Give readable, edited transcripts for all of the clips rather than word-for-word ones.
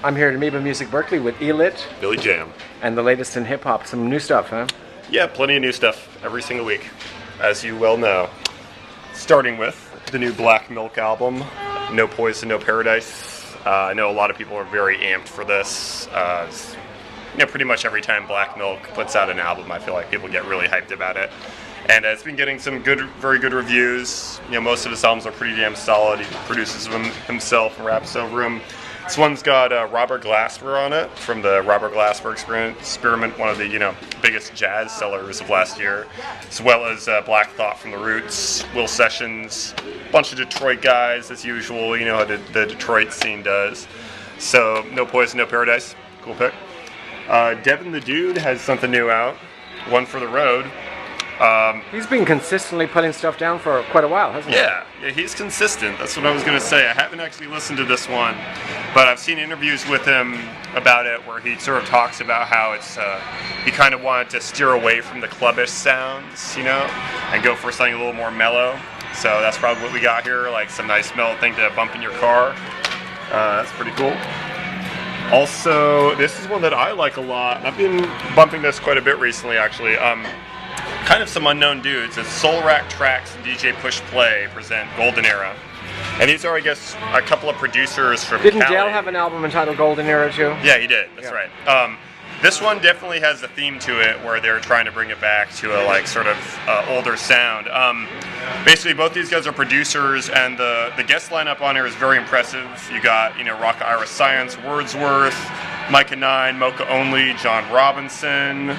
I'm here at Amoeba Music Berkeley with Elit. Billy Jam. And the latest in hip-hop. Some new stuff, huh? Yeah, plenty of new stuff every single week, as you well know. Starting with the new Black Milk album, No Poison, No Paradise. I know a lot of people are very amped for this. Pretty much every time Black Milk puts out an album, I feel like people get really hyped about it. And it's been getting some very good reviews. Most of his albums are pretty damn solid. He produces them himself and raps over them. This one's got Robert Glasper on it from the Robert Glasper Experiment, one of the biggest jazz sellers of last year, as well as Black Thought from the Roots, Will Sessions, a bunch of Detroit guys as usual. You know how the Detroit scene does. So No Poison, No Paradise, cool pick. Devin the Dude has something new out, One for the Road. He's been consistently putting stuff down for quite a while, hasn't he? Yeah, he's consistent. That's what I was going to say. I haven't actually listened to this one, but I've seen interviews with him about it where he sort of talks about how it's he kind of wanted to steer away from the clubbish sounds, and go for something a little more mellow. So that's probably what we got here, like some nice mellow thing to bump in your car. That's pretty cool. Also, this is one that I like a lot. I've been bumping this quite a bit recently, actually. Kind of some unknown dudes. It's Soul Rack Tracks and DJ Push Play present Golden Era. And these are, I guess, a couple of producers from Didn't Cali. Dale have an album entitled Golden Era too? Yeah, he did. That's right. This one definitely has a theme to it where they're trying to bring it back to a sort of older sound. Basically, both these guys are producers, and the guest lineup on here is very impressive. You got Rock Ira Science, Wordsworth, Micah 9, Mocha Only, John Robinson,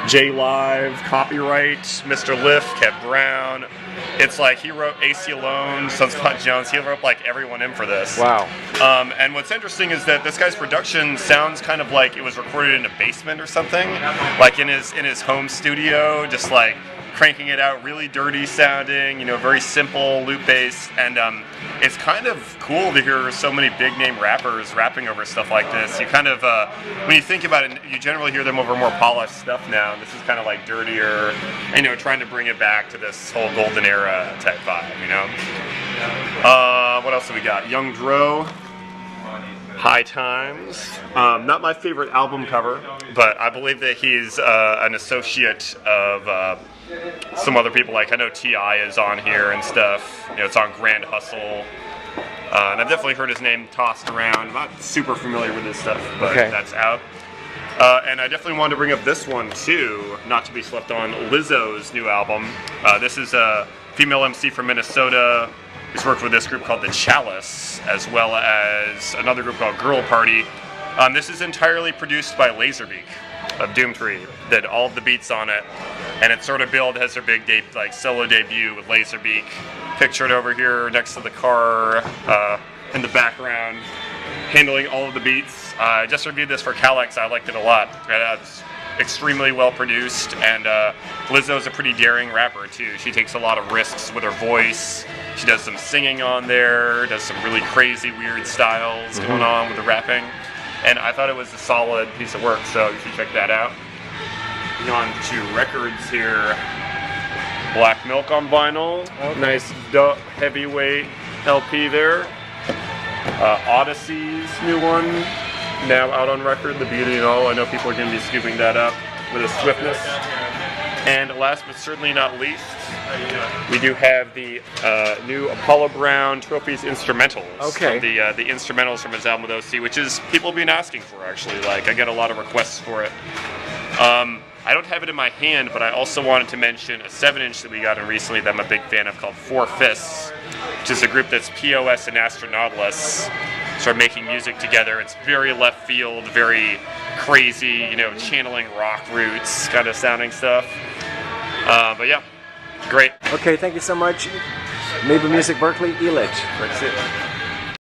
J Live, Copyright, Mr. Liff, Kev Brown. It's like he wrote AC Alone, Sunspot Jones. He wrote everyone in for this. Wow. And what's interesting is that this guy's production sounds kind of like it was recorded in a basement or something, like in his home studio, just like cranking it out, really dirty sounding, very simple loop bass, and it's kind of cool to hear so many big name rappers rapping over stuff like this. You kind of, when you think about it, you generally hear them over more polished stuff now, and this is kind of like dirtier, trying to bring it back to this whole golden era type vibe, What else have we got? Young Dro, High Times. Not my favorite album cover, but I believe that he's an associate of some other people. Like I know T.I. is on here and stuff. It's on Grand Hustle. And I've definitely heard his name tossed around. I'm not super familiar with this stuff, but That's out. And I definitely wanted to bring up this one too, not to be slept on, Lizzo's new album. This is a female MC from Minnesota. He's worked with this group called The Chalice, as well as another group called Girl Party. This is entirely produced by Laserbeak of Doomtree. Did all of the beats on it, and it's sort of billed as their big solo debut with Laserbeak. Pictured over here next to the car in the background, handling all of the beats. I just reviewed this for Calex. I liked it a lot. It's extremely well produced, and Lizzo's a pretty daring rapper too. She takes a lot of risks with her voice. She does some singing on there, does some really crazy, weird styles going on with the rapping. And I thought it was a solid piece of work, so you should check that out. Moving on to records here. Black Milk on vinyl. Nice heavyweight LP there. Odyssey's new one, now out on record, The Beauty and All. I know people are going to be scooping that up with a swiftness. And last but certainly not least, we do have the new Apollo Brown Trophies instrumentals. Okay. The instrumentals from his album with OC, which is people have been asking for, actually. I get a lot of requests for it. I don't have it in my hand, but I also wanted to mention a 7-inch that we got in recently that I'm a big fan of called Four Fists, which is a group that's POS and Astronautilus sort of making music together. It's very left field, very crazy, channeling rock roots kind of sounding stuff. But yeah, great. Okay, thank you so much. Amoeba Music Berkeley, Elit. That's it.